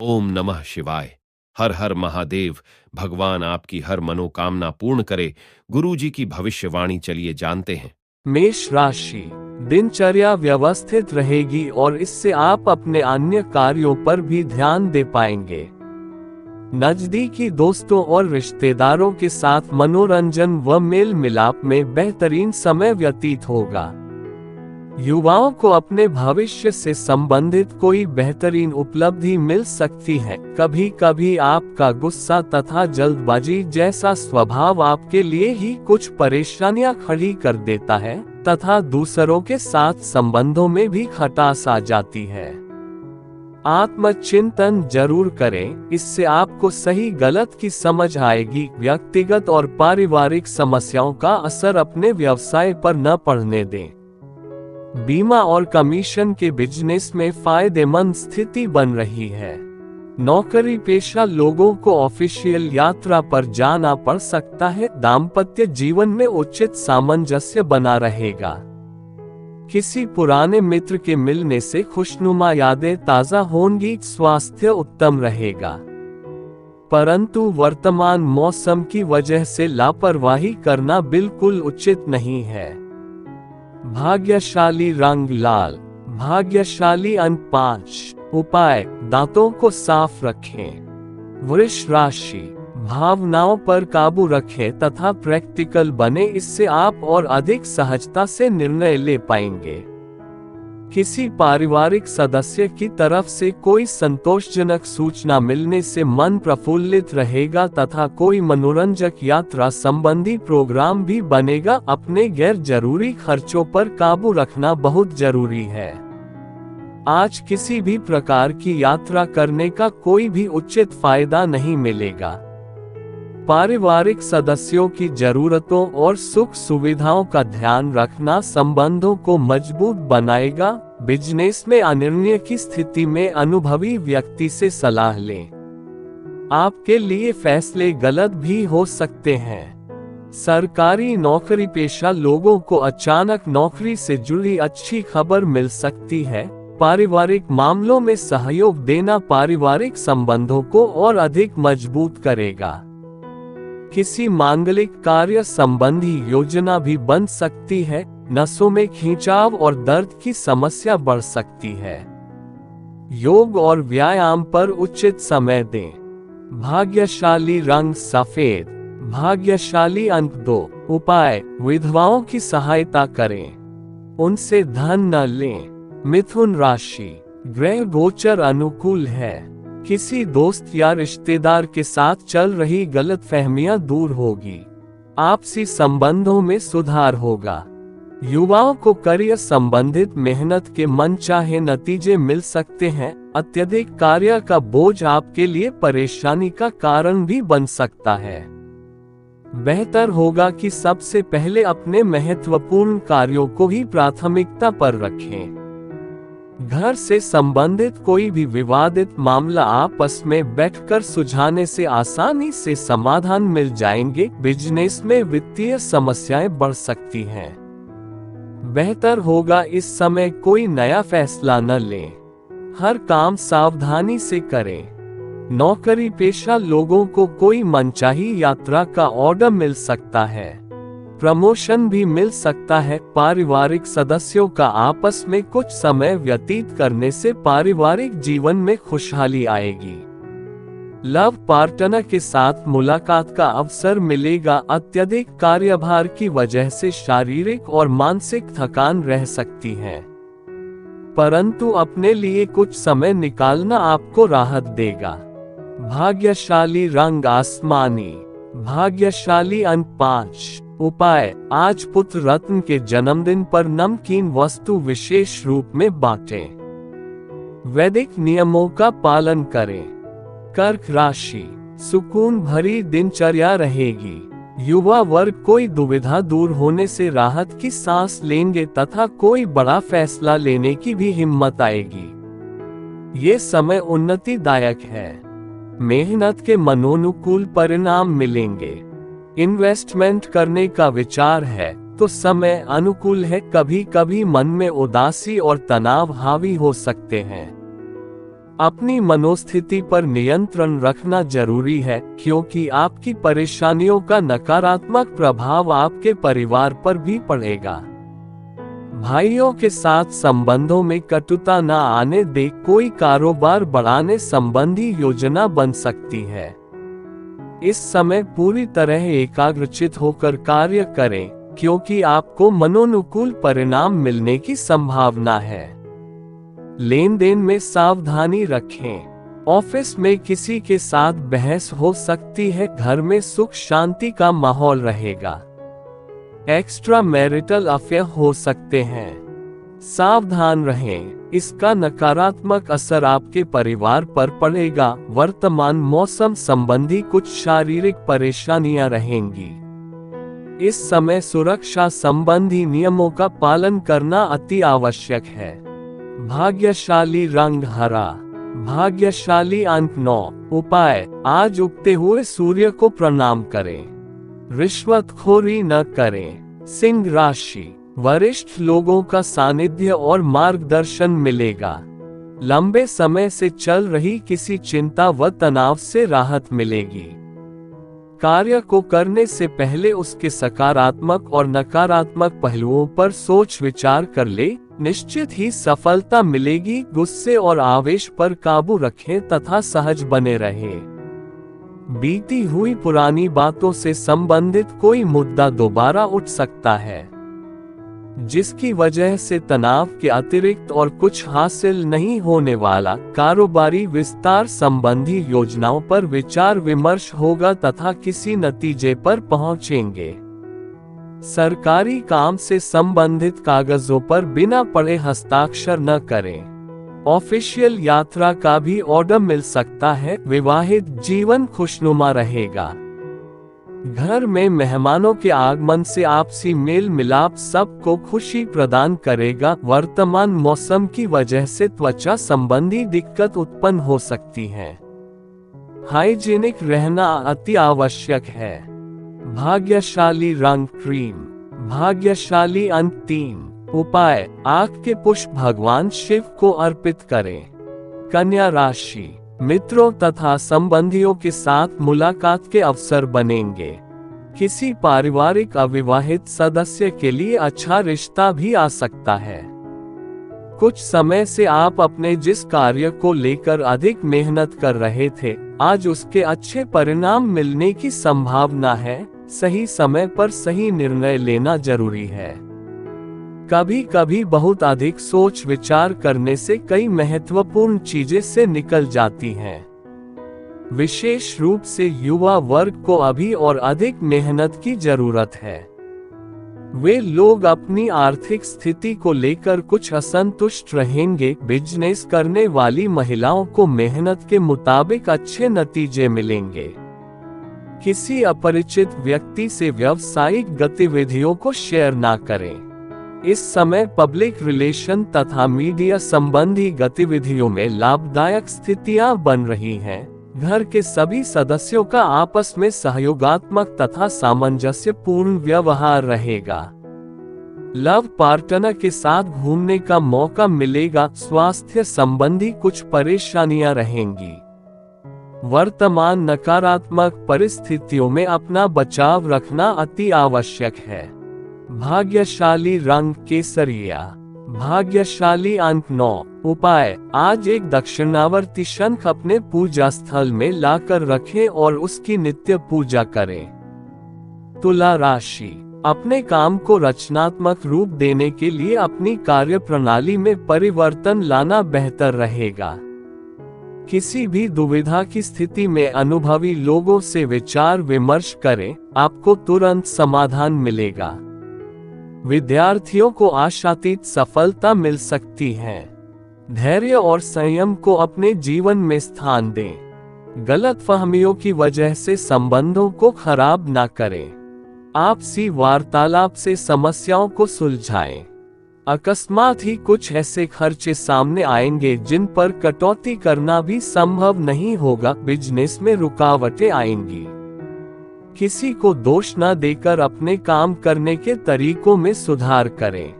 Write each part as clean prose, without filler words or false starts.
ओम नमः शिवाय। हर हर महादेव। भगवान आपकी हर मनोकामना पूर्ण करे। गुरु जी की भविष्यवाणी चलिए जानते हैं। मेष राशि, दिनचर्या व्यवस्थित रहेगी और इससे आप अपने अन्य कार्यों पर भी ध्यान दे पाएंगे। नजदीकी दोस्तों और रिश्तेदारों के साथ मनोरंजन व मेल मिलाप में बेहतरीन समय व्यतीत होगा। युवाओं को अपने भविष्य से संबंधित कोई बेहतरीन उपलब्धि मिल सकती है। कभी कभी आपका गुस्सा तथा जल्दबाजी जैसा स्वभाव आपके लिए ही कुछ परेशानियां खड़ी कर देता है तथा दूसरों के साथ संबंधों में भी खटास आ जाती है। आत्मचिंतन जरूर करें, इससे आपको सही गलत की समझ आएगी। व्यक्तिगत और पारिवारिक समस्याओं का असर अपने व्यवसाय पर न पड़ने दें। बीमा और कमीशन के बिजनेस में फायदेमंद स्थिति बन रही है। नौकरी पेशा लोगों को ऑफिशियल यात्रा पर जाना पड़ सकता है। दाम्पत्य जीवन में उचित सामंजस्य बना रहेगा। किसी पुराने मित्र के मिलने से खुशनुमा यादें ताजा होंगी। स्वास्थ्य उत्तम रहेगा, परंतु वर्तमान मौसम की वजह से लापरवाही करना बिल्कुल उचित नहीं है। भाग्यशाली रंग लाल, भाग्यशाली अंक 5। उपाय, दांतों को साफ रखें। वृष राशि, भावनाओं पर काबू रखें तथा प्रैक्टिकल बने, इससे आप और अधिक सहजता से निर्णय ले पाएंगे। किसी पारिवारिक सदस्य की तरफ से कोई संतोषजनक सूचना मिलने से मन प्रफुल्लित रहेगा तथा कोई मनोरंजक यात्रा संबंधी प्रोग्राम भी बनेगा। अपने गैर जरूरी खर्चों पर काबू रखना बहुत जरूरी है। आज किसी भी प्रकार की यात्रा करने का कोई भी उचित फायदा नहीं मिलेगा। पारिवारिक सदस्यों की जरूरतों और सुख सुविधाओं का ध्यान रखना संबंधों को मजबूत बनाएगा। बिजनेस में अनिर्णय की स्थिति में अनुभवी व्यक्ति से सलाह लें। आपके लिए फैसले गलत भी हो सकते हैं। सरकारी नौकरी पेशा लोगों को अचानक नौकरी से जुड़ी अच्छी खबर मिल सकती है। पारिवारिक मामलों में सहयोग देना पारिवारिक संबंधों को और अधिक मजबूत करेगा। किसी मांगलिक कार्य संबंधी योजना भी बन सकती है। नसों में खिंचाव और दर्द की समस्या बढ़ सकती है। योग और व्यायाम पर उचित समय दें। भाग्यशाली रंग सफेद, भाग्यशाली अंक 2। उपाय, विधवाओं की सहायता करें, उनसे धन न लें। मिथुन राशि, ग्रह गोचर अनुकूल है। किसी दोस्त या रिश्तेदार के साथ चल रही गलतफहमियां दूर होगी। आपसी संबंधों में सुधार होगा। युवाओं को करियर संबंधित मेहनत के मनचाहे नतीजे मिल सकते हैं। अत्यधिक कार्य का बोझ आपके लिए परेशानी का कारण भी बन सकता है। बेहतर होगा कि सबसे पहले अपने महत्वपूर्ण कार्यों को ही प्राथमिकता पर रखें। घर से संबंधित कोई भी विवादित मामला आपस में बैठकर सुलझाने से आसानी से समाधान मिल जाएंगे। बिजनेस में वित्तीय समस्याएं बढ़ सकती हैं। बेहतर होगा इस समय कोई नया फैसला न लें। हर काम सावधानी से करें। नौकरी पेशा लोगों को कोई मनचाही यात्रा का ऑर्डर मिल सकता है। प्रमोशन भी मिल सकता है। पारिवारिक सदस्यों का आपस में कुछ समय व्यतीत करने से पारिवारिक जीवन में खुशहाली आएगी। लव पार्टनर के साथ मुलाकात का अवसर मिलेगा। अत्यधिक कार्यभार की वजह से शारीरिक और मानसिक थकान रह सकती है, परंतु अपने लिए कुछ समय निकालना आपको राहत देगा। भाग्यशाली रंग आसमानी, भाग्यशाली अंक 5। उपाय, आज पुत्र रत्न के जन्मदिन पर नमकीन वस्तु विशेष रूप में बांटें। वैदिक नियमों का पालन करें। कर्क राशि, सुकून भरी दिनचर्या रहेगी। युवा वर्ग कोई दुविधा दूर होने से राहत की सांस लेंगे तथा कोई बड़ा फैसला लेने की भी हिम्मत आएगी। ये समय उन्नतिदायक है। मेहनत के मनोनुकूल परिणाम मिलेंगे। इन्वेस्टमेंट करने का विचार है तो समय अनुकूल है। कभी कभी मन में उदासी और तनाव हावी हो सकते हैं। अपनी मनोस्थिति पर नियंत्रण रखना जरूरी है, क्योंकि आपकी परेशानियों का नकारात्मक प्रभाव आपके परिवार पर भी पड़ेगा। भाइयों के साथ संबंधों में कटुता न आने दे। कोई कारोबार बढ़ाने संबंधी योजना बन सकती है। इस समय पूरी तरह एकाग्रचित होकर कार्य करें, क्योंकि आपको मनोनुकूल परिणाम मिलने की संभावना है। लेन देन में सावधानी रखें। ऑफिस में किसी के साथ बहस हो सकती है। घर में सुख शांति का माहौल रहेगा। एक्स्ट्रा मैरिटल अफेयर हो सकते हैं। सावधान रहें, इसका नकारात्मक असर आपके परिवार पर पड़ेगा। वर्तमान मौसम संबंधी कुछ शारीरिक परेशानियां रहेंगी। इस समय सुरक्षा संबंधी नियमों का पालन करना अति आवश्यक है। भाग्यशाली रंग हरा। भाग्यशाली अंक 9। उपाय, आज उगते हुए सूर्य को प्रणाम करें। रिश्वतखोरी न करें। सिंह राशि, वरिष्ठ लोगों का सानिध्य और मार्गदर्शन मिलेगा। लंबे समय से चल रही किसी चिंता व तनाव से राहत मिलेगी। कार्य को करने से पहले उसके सकारात्मक और नकारात्मक पहलुओं पर सोच विचार कर ले, निश्चित ही सफलता मिलेगी। गुस्से और आवेश पर काबू रखें तथा सहज बने रहें। बीती हुई पुरानी बातों से संबंधित कोई मुद्दा दोबारा उठ सकता है, जिसकी वजह से तनाव के अतिरिक्त और कुछ हासिल नहीं होने वाला। कारोबारी विस्तार संबंधी योजनाओं पर विचार विमर्श होगा तथा किसी नतीजे पर पहुंचेंगे। सरकारी काम से संबंधित कागजों पर बिना पढ़े हस्ताक्षर न करें। ऑफिशियल यात्रा का भी ऑर्डर मिल सकता है। विवाहित जीवन खुशनुमा रहेगा। घर में मेहमानों के आगमन से आपसी मेल मिलाप सबको खुशी प्रदान करेगा। वर्तमान मौसम की वजह से त्वचा संबंधी दिक्कत उत्पन्न हो सकती है। हाइजीनिक रहना अति आवश्यक है। भाग्यशाली रंग क्रीम। भाग्यशाली अंक 3। उपाय, आग के पुष्प भगवान शिव को अर्पित करें। कन्या राशि, मित्रों तथा संबंधियों के साथ मुलाकात के अवसर बनेंगे। किसी पारिवारिक अविवाहित सदस्य के लिए अच्छा रिश्ता भी आ सकता है। कुछ समय से आप अपने जिस कार्य को लेकर अधिक मेहनत कर रहे थे, आज उसके अच्छे परिणाम मिलने की संभावना है। सही समय पर सही निर्णय लेना जरूरी है। कभी कभी बहुत अधिक सोच विचार करने से कई महत्वपूर्ण चीजें से निकल जाती हैं। विशेष रूप से युवा वर्ग को अभी और अधिक मेहनत की जरूरत है। वे लोग अपनी आर्थिक स्थिति को लेकर कुछ असंतुष्ट रहेंगे। बिजनेस करने वाली महिलाओं को मेहनत के मुताबिक अच्छे नतीजे मिलेंगे। किसी अपरिचित व्यक्ति से व्यावसायिक गतिविधियों को शेयर ना करें। इस समय पब्लिक रिलेशन तथा मीडिया संबंधी गतिविधियों में लाभदायक स्थितियां बन रही हैं। घर के सभी सदस्यों का आपस में सहयोगात्मक तथा सामंजस्यपूर्ण व्यवहार रहेगा। लव पार्टनर के साथ घूमने का मौका मिलेगा। स्वास्थ्य संबंधी कुछ परेशानियां रहेंगी। वर्तमान नकारात्मक परिस्थितियों में अपना बचाव रखना अति आवश्यक है। भाग्यशाली रंग केसरिया। भाग्यशाली अंक 9। उपाय, आज एक दक्षिणावर्ती शंख अपने पूजा स्थल में लाकर रखें और उसकी नित्य पूजा करें। तुला राशि, अपने काम को रचनात्मक रूप देने के लिए अपनी कार्य प्रणाली में परिवर्तन लाना बेहतर रहेगा। किसी भी दुविधा की स्थिति में अनुभवी लोगों से विचार विमर्श करें, आपको तुरंत समाधान मिलेगा। विद्यार्थियों को आशातीत सफलता मिल सकती है। धैर्य और संयम को अपने जीवन में स्थान दें। गलतफहमियों की वजह से संबंधों को खराब ना करें। आपसी वार्तालाप से समस्याओं को सुलझाएं। अकस्मात ही कुछ ऐसे खर्चे सामने आएंगे जिन पर कटौती करना भी संभव नहीं होगा। बिजनेस में रुकावटें आएंगी। किसी को दोष न देकर अपने काम करने के तरीकों में सुधार करें।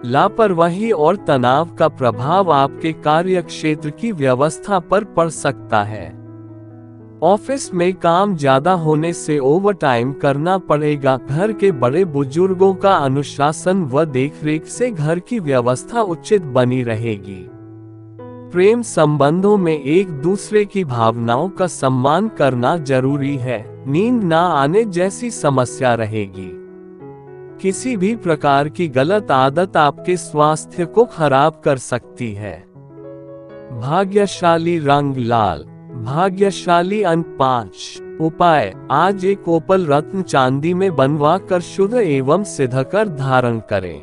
लापरवाही और तनाव का प्रभाव आपके कार्य क्षेत्र की व्यवस्था पर पड़ सकता है। ऑफिस में काम ज्यादा होने से ओवरटाइम करना पड़ेगा। घर के बड़े बुजुर्गों का अनुशासन व देखरेख से घर की व्यवस्था उचित बनी रहेगी। प्रेम संबंधों में एक दूसरे की भावनाओं का सम्मान करना जरूरी है। नींद ना आने जैसी समस्या रहेगी। किसी भी प्रकार की गलत आदत आपके स्वास्थ्य को खराब कर सकती है। भाग्यशाली रंग लाल, भाग्यशाली अंक 5। उपाय, आज एक ओपल रत्न चांदी में बनवा कर शुद्ध एवं सिद्ध कर धारण करें।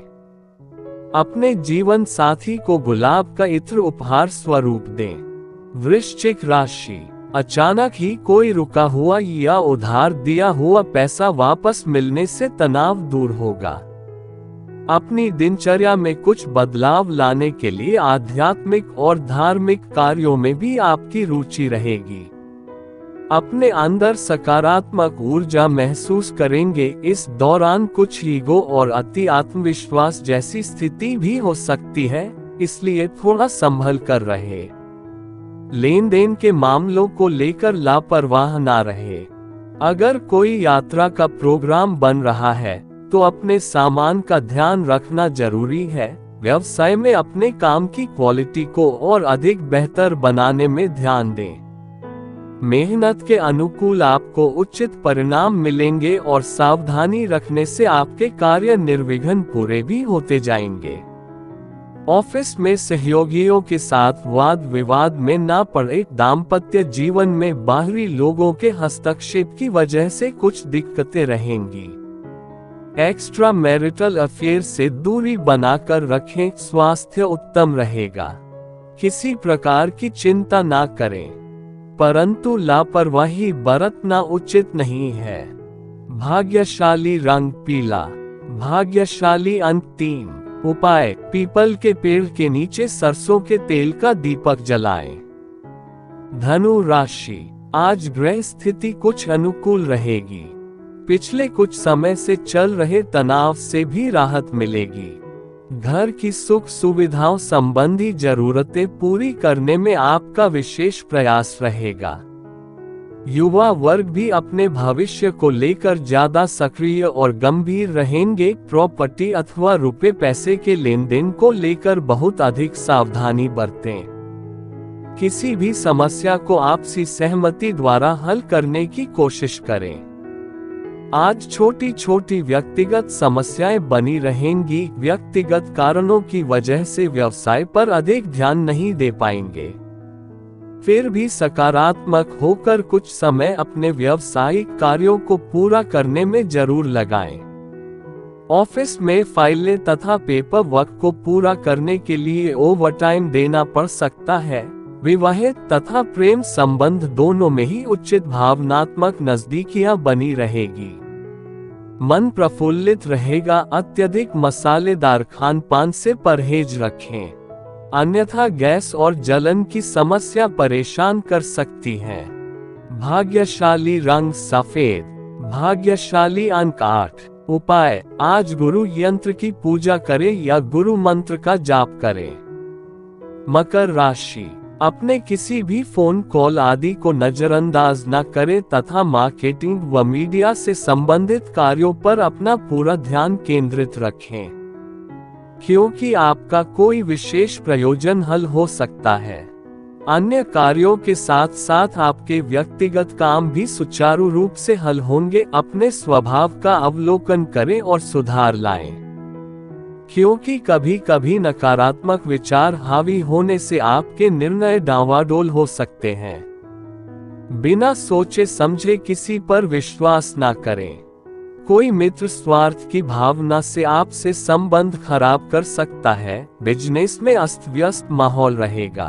अपने जीवन साथी को गुलाब का इत्र उपहार स्वरूप दें। वृश्चिक राशि, अचानक ही कोई रुका हुआ या उधार दिया हुआ पैसा वापस मिलने से तनाव दूर होगा। अपनी दिनचर्या में कुछ बदलाव लाने के लिए आध्यात्मिक और धार्मिक कार्यों में भी आपकी रुचि रहेगी। अपने अंदर सकारात्मक ऊर्जा महसूस करेंगे। इस दौरान कुछ ईगो और अति आत्मविश्वास जैसी स्थिति भी हो सकती है, इसलिए थोड़ा संभल कर रहे। लेन देन के मामलों को लेकर लापरवाह ना रहे। अगर कोई यात्रा का प्रोग्राम बन रहा है तो अपने सामान का ध्यान रखना जरूरी है। व्यवसाय में अपने काम की क्वालिटी को और अधिक बेहतर बनाने में ध्यान दें। मेहनत के अनुकूल आपको उचित परिणाम मिलेंगे और सावधानी रखने से आपके कार्य निर्विघ्न पूरे भी होते जाएंगे। ऑफिस में सहयोगियों के साथ वाद विवाद में ना पड़े। दाम्पत्य जीवन में बाहरी लोगों के हस्तक्षेप की वजह से कुछ दिक्कतें रहेंगी। एक्स्ट्रा मैरिटल अफेयर से दूरी बनाकर रखें, स्वास्थ्य उत्तम रहेगा। किसी प्रकार की चिंता ना करें, परंतु लापरवाही बरतना उचित नहीं है। भाग्यशाली रंग पीला, भाग्यशाली अंक 3। उपाय, पीपल के पेड़ के नीचे सरसों के तेल का दीपक जलाएं। धनु राशि, आज ग्रह स्थिति कुछ अनुकूल रहेगी। पिछले कुछ समय से चल रहे तनाव से भी राहत मिलेगी। घर की सुख सुविधाओं संबंधी जरूरतें पूरी करने में आपका विशेष प्रयास रहेगा। युवा वर्ग भी अपने भविष्य को लेकर ज्यादा सक्रिय और गंभीर रहेंगे। प्रॉपर्टी अथवा रुपए पैसे के लेन देन को लेकर बहुत अधिक सावधानी बरतें। किसी भी समस्या को आपसी सहमति द्वारा हल करने की कोशिश करें। आज छोटी छोटी व्यक्तिगत समस्याएं बनी रहेंगी। व्यक्तिगत कारणों की वजह से व्यवसाय पर अधिक ध्यान नहीं दे पाएंगे। फिर भी सकारात्मक होकर कुछ समय अपने व्यावसायिक कार्यों को पूरा करने में जरूर लगाएं। ऑफिस में फाइलें तथा पेपर वर्क को पूरा करने के लिए ओवरटाइम देना पड़ सकता है। विवाहित तथा प्रेम संबंध दोनों में ही उचित भावनात्मक नजदीकियां बनी रहेगी। मन प्रफुल्लित रहेगा। अत्यधिक मसालेदार खान पान से परहेज रखें, अन्यथा गैस और जलन की समस्या परेशान कर सकती है। भाग्यशाली रंग सफेद, भाग्यशाली अंक 8। उपाय, आज गुरु यंत्र की पूजा करें या गुरु मंत्र का जाप करें। मकर राशि, अपने किसी भी फोन कॉल आदि को नजरअंदाज न करें तथा मार्केटिंग व मीडिया से संबंधित कार्यों पर अपना पूरा ध्यान केंद्रित रखें, क्योंकि आपका कोई विशेष प्रयोजन हल हो सकता है। अन्य कार्यों के साथ साथ आपके व्यक्तिगत काम भी सुचारू रूप से हल होंगे। अपने स्वभाव का अवलोकन करें और सुधार लाएं, क्योंकि कभी कभी नकारात्मक विचार हावी होने से आपके निर्णय डावाडोल हो सकते हैं। बिना सोचे समझे किसी पर विश्वास ना करें। कोई मित्र स्वार्थ की भावना से आपसे संबंध खराब कर सकता है। बिजनेस में अस्त व्यस्त माहौल रहेगा।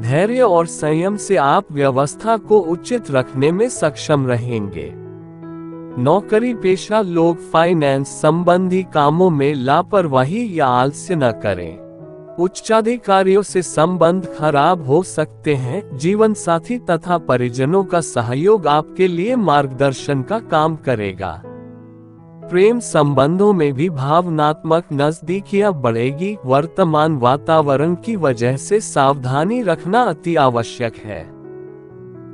धैर्य और संयम से आप व्यवस्था को उचित रखने में सक्षम रहेंगे। नौकरी पेशा लोग फाइनेंस संबंधी कामों में लापरवाही या आलस्य न करें। उच्चाधिकारियों से संबंध खराब हो सकते हैं। जीवन साथी तथा परिजनों का सहयोग आपके लिए मार्गदर्शन का काम करेगा। प्रेम संबंधों में भी भावनात्मक नजदीकियां बढ़ेगी। वर्तमान वातावरण की वजह से सावधानी रखना अति आवश्यक है।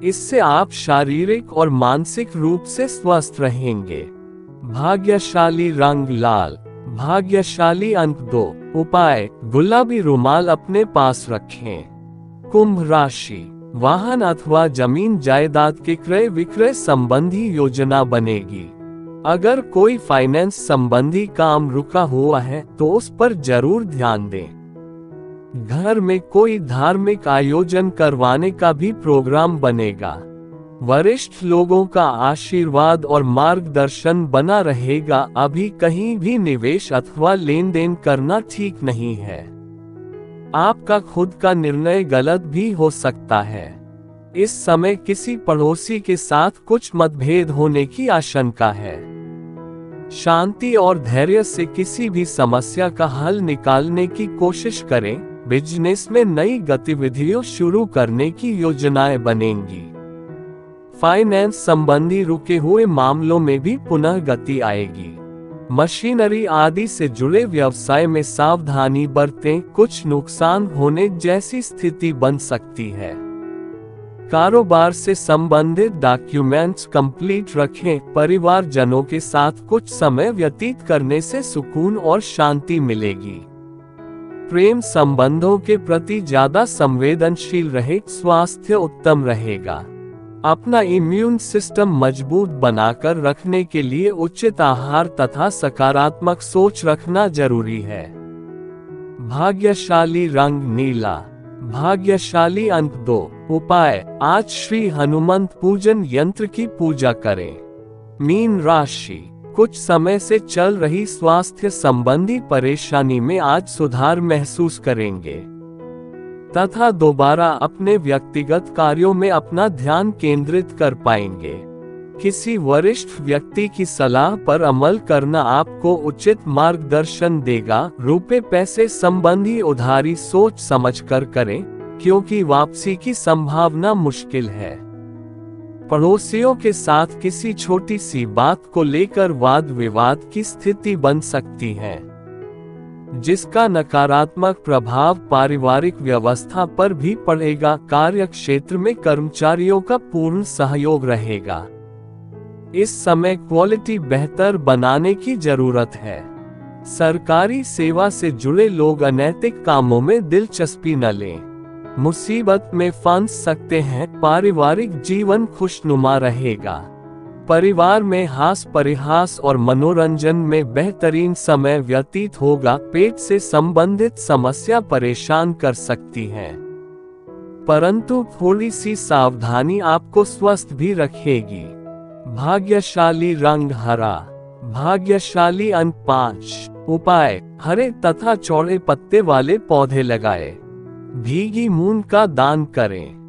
इससे आप शारीरिक और मानसिक रूप से स्वस्थ रहेंगे। भाग्यशाली रंग लाल। भाग्यशाली अंक 2। उपाय, गुलाबी रुमाल अपने पास रखें। कुंभ राशि, वाहन अथवा जमीन जायदाद के क्रय विक्रय संबंधी योजना बनेगी। अगर कोई फाइनेंस संबंधी काम रुका हुआ है तो उस पर जरूर ध्यान दें। घर में कोई धार्मिक आयोजन करवाने का भी प्रोग्राम बनेगा। वरिष्ठ लोगों का आशीर्वाद और मार्गदर्शन बना रहेगा। अभी कहीं भी निवेश अथवा लेन देन करना ठीक नहीं है। आपका खुद का निर्णय गलत भी हो सकता है। इस समय किसी पड़ोसी के साथ कुछ मतभेद होने की आशंका है। शांति और धैर्य से किसी भी समस्या का हल निकालने की कोशिश करें। बिजनेस में नई गतिविधियों शुरू करने की योजनाएं बनेंगी। फाइनेंस संबंधी रुके हुए मामलों में भी पुनः गति आएगी। मशीनरी आदि से जुड़े व्यवसाय में सावधानी बरतें, कुछ नुकसान होने जैसी स्थिति बन सकती है। कारोबार से संबंधित डॉक्यूमेंट्स कंप्लीट रखें। परिवारजनों के साथ कुछ समय व्यतीत करने से सुकून और शांति मिलेगी। प्रेम संबंधों के प्रति ज्यादा संवेदनशील रहे। स्वास्थ्य उत्तम रहेगा। अपना इम्यून सिस्टम मजबूत बनाकर रखने के लिए उचित आहार तथा सकारात्मक सोच रखना जरूरी है। भाग्यशाली रंग नीला। भाग्यशाली अंक 2। उपाय, आज श्री हनुमंत पूजन यंत्र की पूजा करें। मीन राशि, कुछ समय से चल रही स्वास्थ्य संबंधी परेशानी में आज सुधार महसूस करेंगे तथा दोबारा अपने व्यक्तिगत कार्यों में अपना ध्यान केंद्रित कर पाएंगे। किसी वरिष्ठ व्यक्ति की सलाह पर अमल करना आपको उचित मार्गदर्शन देगा। रुपए पैसे संबंधी उधारी सोच समझकर करें, क्योंकि वापसी की संभावना मुश्किल है। पड़ोसियों के साथ किसी छोटी सी बात को लेकर वाद विवाद की स्थिति बन सकती है, जिसका नकारात्मक प्रभाव पारिवारिक व्यवस्था पर भी पड़ेगा। कार्य क्षेत्र में कर्मचारियों का पूर्ण सहयोग रहेगा। इस समय क्वालिटी बेहतर बनाने की जरूरत है। सरकारी सेवा से जुड़े लोग अनैतिक कामों में दिलचस्पी न लें, मुसीबत में फंस सकते हैं। पारिवारिक जीवन खुशनुमा रहेगा। परिवार में हास परिहास और मनोरंजन में बेहतरीन समय व्यतीत होगा। पेट से संबंधित समस्या परेशान कर सकती है, परंतु थोड़ी सी सावधानी आपको स्वस्थ भी रखेगी। भाग्यशाली रंग हरा। भाग्यशाली अंक 5। उपाय, हरे तथा चौड़े पत्ते वाले पौधे लगाएं। भीगी मूंग का दान करें।